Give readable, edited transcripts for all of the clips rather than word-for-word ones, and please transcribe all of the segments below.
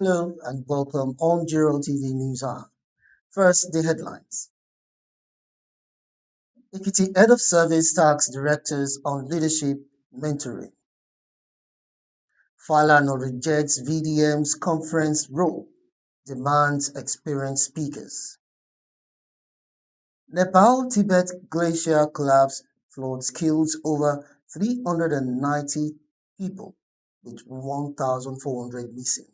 Hello and welcome on Jiroltv News Hour. First, the headlines. Ekiti Head of Service tax directors on leadership mentoring. Falana rejects VDM's conference role, demands experienced speakers. Nepal Tibet glacier collapse floods kills over 390 people, with 1,400 missing.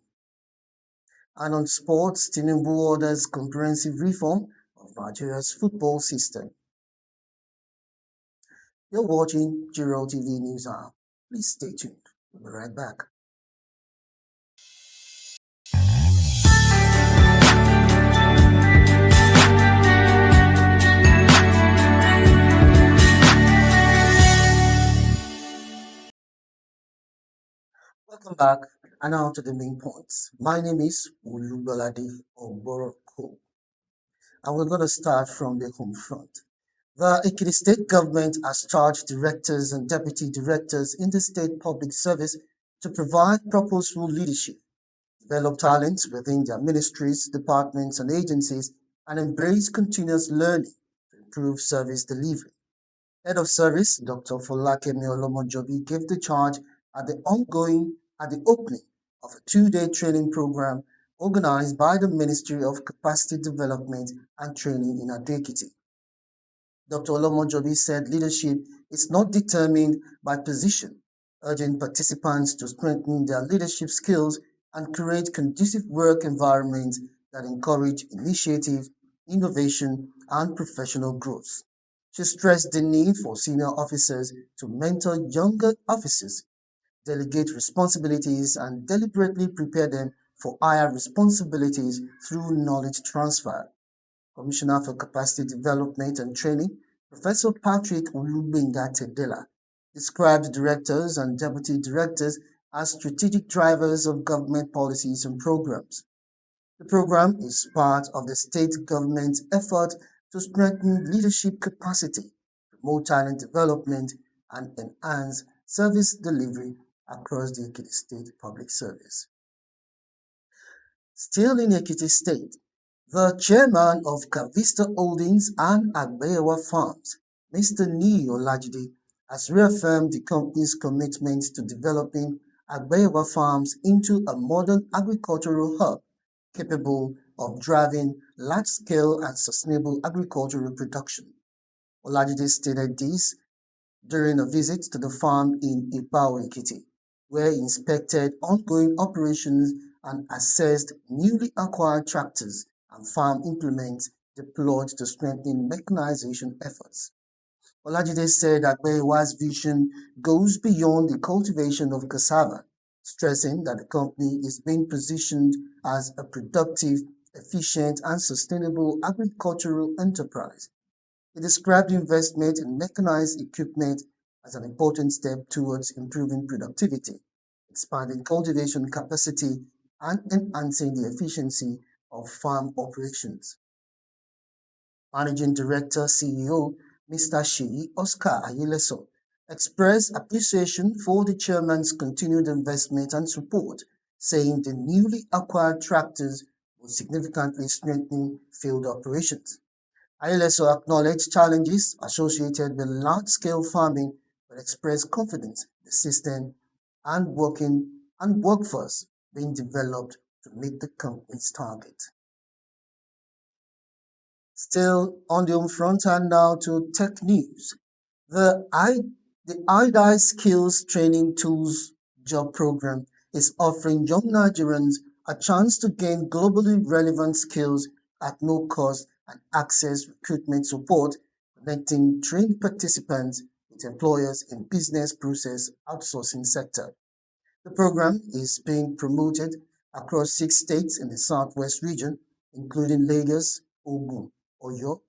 And on sports, Tinubu orders comprehensive reform of Nigeria's football system. You're watching Jiroltv News Hour. Please stay tuned. We'll be right back. Welcome back, and now to the main points. My name is Ulubalade Oboroko, and we're going to start from the home front. The Ekiti State government has charged directors and deputy directors in the state public service to provide purposeful leadership, develop talents within their ministries, departments, and agencies, and embrace continuous learning to improve service delivery. Head of Service Dr. Olomojobi gave the charge at the opening of a two-day training program organized by the Ministry of Capacity Development and Training in Ado-Ekiti. Dr. Olomojobi said leadership is not determined by position, urging participants to strengthen their leadership skills and create conducive work environments that encourage initiative, innovation, and professional growth. She stressed the need for senior officers to mentor younger officers, delegate responsibilities, and deliberately prepare them for higher responsibilities through knowledge transfer. Commissioner for Capacity Development and Training, Professor Patrick Olubenga Tedela, described directors and deputy directors as strategic drivers of government policies and programs. The program is part of the state government's effort to strengthen leadership capacity, promote talent development, and enhance service delivery across the Ekiti State Public Service. Still in Ekiti State, the chairman of Kavista Holdings and Agbeyewa Farms, Mr. Niyi Olajide, has reaffirmed the company's commitment to developing Agbeyewa Farms into a modern agricultural hub capable of driving large-scale and sustainable agricultural production. Olajide stated this during a visit to the farm in Ipawa, Ekiti, where he inspected ongoing operations and assessed newly acquired tractors and farm implements deployed to strengthen mechanization efforts. Olajide said that Agbeyewa's vision goes beyond the cultivation of cassava, stressing that the company is being positioned as a productive, efficient, and sustainable agricultural enterprise. He described the investment in mechanized equipment as an important step towards improving productivity, expanding cultivation capacity, and enhancing the efficiency of farm operations. Managing Director CEO Mr. Sheyi Oscar Ayeleso expressed appreciation for the chairman's continued investment and support, saying the newly acquired tractors will significantly strengthen field operations. Ayeleso acknowledged challenges associated with large-scale farming but expressed confidence in the system and workforce being developed to meet the company's target. Still on the home front and now to tech news. The Idice Skills Training Tools job program is offering young Nigerians a chance to gain globally relevant skills at no cost and access recruitment support, connecting trained participants with employers in business process outsourcing sector. The program is being promoted across 6 states in the southwest region, including Lagos, Ogun, Oyo,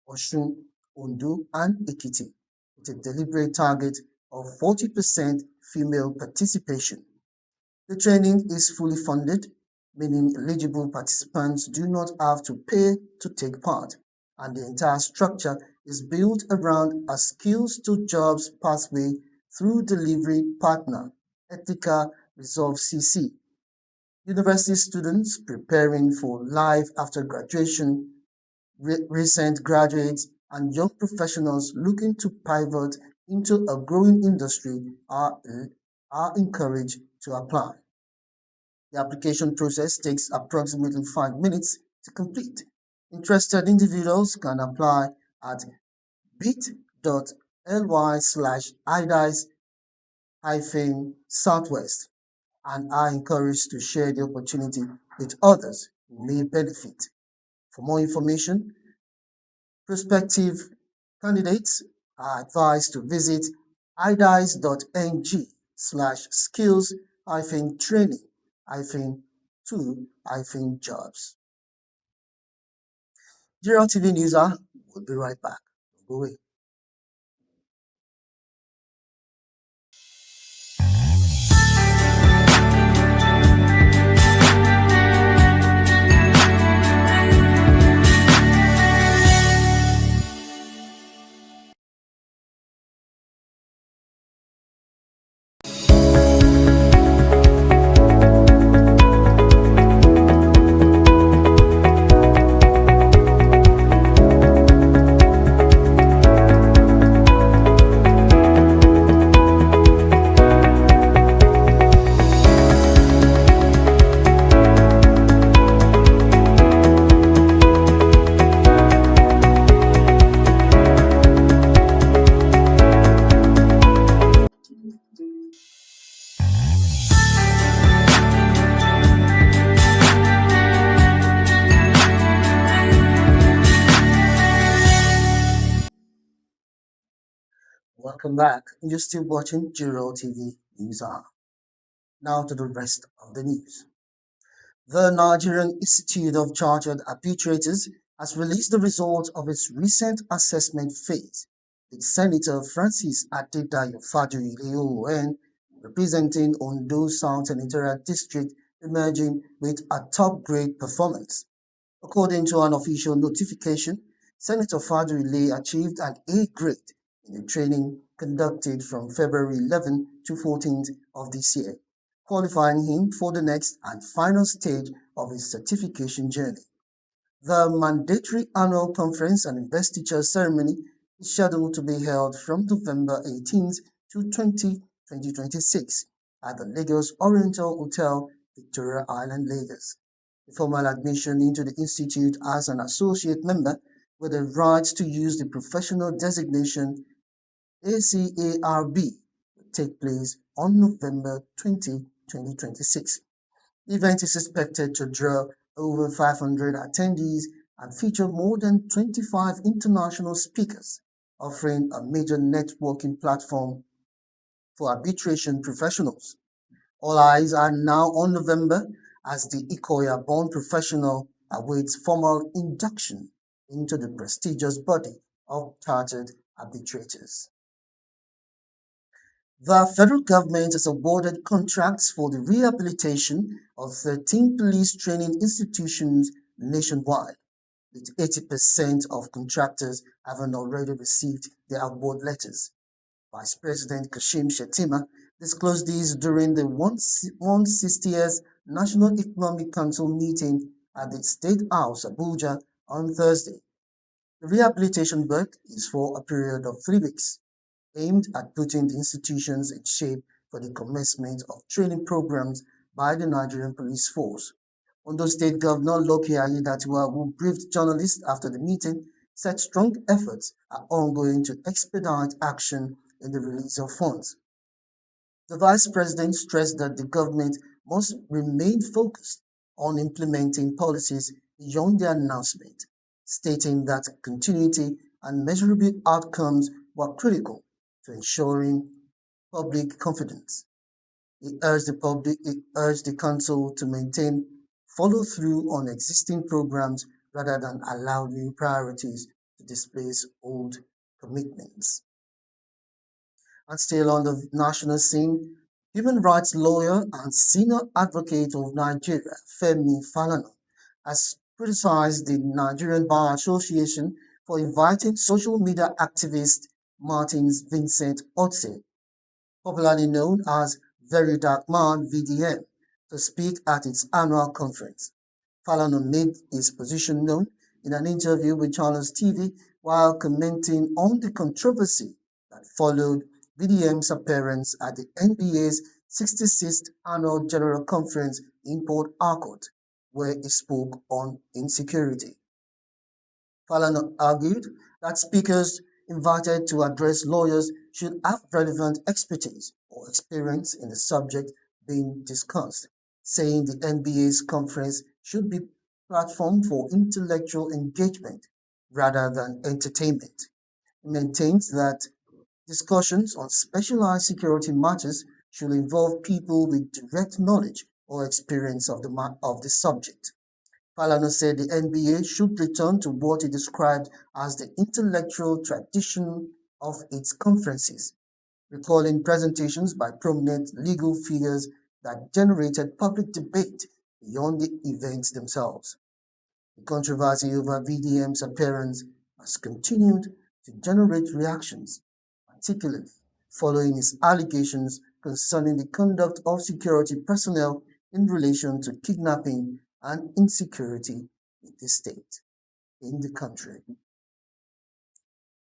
Osun, Ondo, and Ekiti, with a deliberate target of 40% female participation. The training is fully funded, meaning eligible participants do not have to pay to take part, and the entire structure is built around a skills to jobs pathway through delivery partner, Ethica Resolve CC. University students preparing for life after graduation, recent graduates, and young professionals looking to pivot into a growing industry are encouraged to apply. The application process takes approximately 5 minutes to complete. Interested individuals can apply at bit.ly slash idice southwest and are encouraged to share the opportunity with others who may benefit. For more information, prospective candidates are advised to visit idice.ng slash skills training to jobs. Jiroltv Newser will be right back. Go away. Welcome back. You're still watching Jiroltv News Hour. Now to the rest of the news. The Nigerian Institute of Chartered Arbitrators has released the results of its recent assessment phase, with Senator Francis Adedayo Faduyile ON, representing Ondo South Senatorial District, emerging with a top-grade performance. According to an official notification, Senator Faduyile achieved an A grade in the training conducted from February 11 to 14th of this year, qualifying him for the next and final stage of his certification journey. The mandatory annual conference and investiture ceremony is scheduled to be held from November 18th to 2026 at the Lagos Oriental Hotel, Victoria Island, Lagos. The formal admission into the institute as an associate member with the rights to use the professional designation ACARB will take place on November 20, 2026. The event is expected to draw over 500 attendees and feature more than 25 international speakers, offering a major networking platform for arbitration professionals. All eyes are now on November as the Ikoya born professional awaits formal induction into the prestigious body of chartered arbitrators. The federal government has awarded contracts for the rehabilitation of 13 police training institutions nationwide, with 80% of contractors having already received their award letters. Vice President Kashim Shettima disclosed this during the 160th National Economic Council meeting at the State House, Abuja, on Thursday. The rehabilitation work is for a period of 3 weeks, aimed at putting the institutions in shape for the commencement of training programs by the Nigerian Police Force. Ondo State Governor Loki Ayedatiwa, who briefed journalists after the meeting, said strong efforts are ongoing to expedite action in the release of funds. The Vice President stressed that the government must remain focused on implementing policies beyond the announcement, stating that continuity and measurable outcomes were critical to ensuring public confidence. He urged the council to maintain follow through on existing programs rather than allow new priorities to displace old commitments. And still on the national scene, human rights lawyer and senior advocate of Nigeria, Femi Falana, has criticized the Nigerian Bar Association for inviting social media activist Martins Vincent Otse, popularly known as Very Dark Man VDM, to speak at its annual conference. Falana made his position known in an interview with Channels TV while commenting on the controversy that followed VDM's appearance at the NBA's 66th Annual General Conference in Port Harcourt, where he spoke on insecurity. Falana argued that speakers invited to address lawyers should have relevant expertise or experience in the subject being discussed, saying the NBA's conference should be a platform for intellectual engagement rather than entertainment. He maintains that discussions on specialized security matters should involve people with direct knowledge or experience of the subject. Falana said the NBA should return to what he described as the intellectual tradition of its conferences, recalling presentations by prominent legal figures that generated public debate beyond the events themselves. The controversy over VDM's appearance has continued to generate reactions, particularly following his allegations concerning the conduct of security personnel in relation to kidnapping and insecurity in the state, in the country.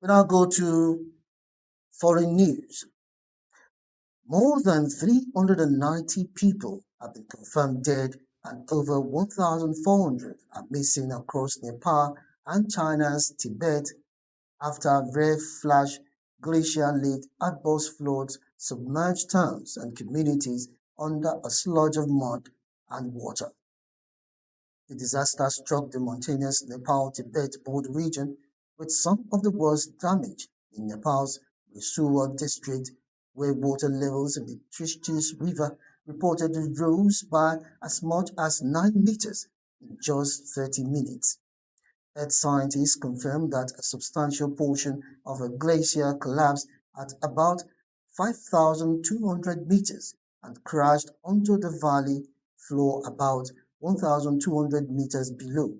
We now go to foreign news. More than 390 people have been confirmed dead and over 1,400 are missing across Nepal and China's Tibet after rare flash glacial lake outburst floods submerged towns and communities under a sludge of mud and water. The disaster struck the mountainous Nepal-Tibet border region, with some of the worst damage in Nepal's Risuwa district, where water levels in the Trishtis River reportedly rose by as much as 9 meters in just 30 minutes. Earth scientists confirmed that a substantial portion of a glacier collapsed at about 5,200 meters and crashed onto the valley floor about 1,200 meters below,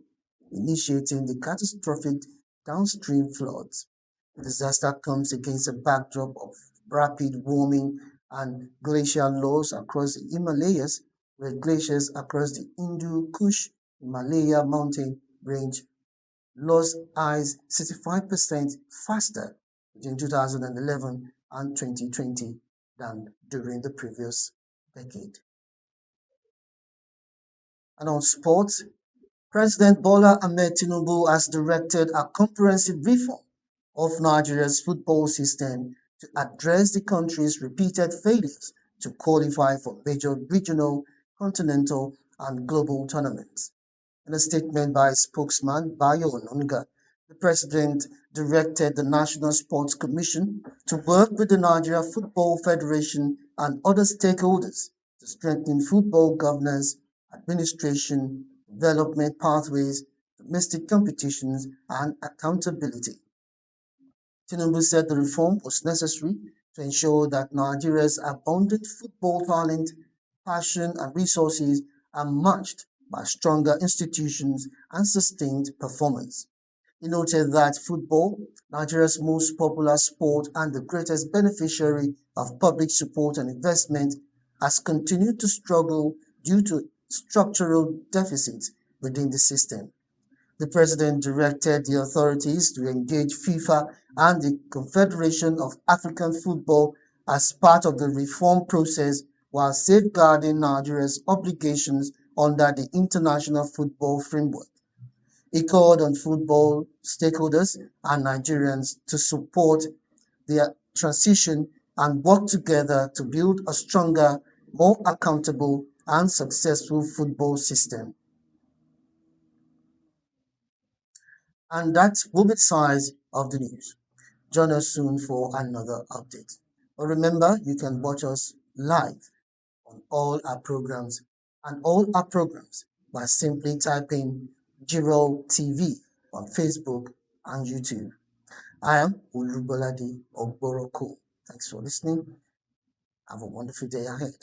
initiating the catastrophic downstream floods. The disaster comes against a backdrop of rapid warming and glacial loss across the Himalayas, where glaciers across the Hindu Kush Himalaya mountain range lost ice 65% faster between 2011 and 2020 than during the previous decade. And on sports, President Bola Ahmed Tinubu has directed a comprehensive reform of Nigeria's football system to address the country's repeated failures to qualify for major regional, continental, and global tournaments. In a statement by spokesman Bayo Onunga, the president directed the National Sports Commission to work with the Nigeria Football Federation and other stakeholders to strengthen football governance, administration, development pathways, domestic competitions, and accountability. Tinubu said the reform was necessary to ensure that Nigeria's abundant football talent, passion, and resources are matched by stronger institutions and sustained performance. He noted that football, Nigeria's most popular sport and the greatest beneficiary of public support and investment, has continued to struggle due to structural deficits within the system. The president directed the authorities to engage FIFA and the Confederation of African Football as part of the reform process while safeguarding Nigeria's obligations under the international football framework. He called on football stakeholders and Nigerians to support their transition and work together to build a stronger, more accountable, and successful football system. And that will be the size of the news. Join us soon for another update. But remember, you can watch us live on all our programs by simply typing Jiroltv on Facebook and YouTube. I am Ulubolade Ogboroko. Thanks for listening. Have a wonderful day ahead.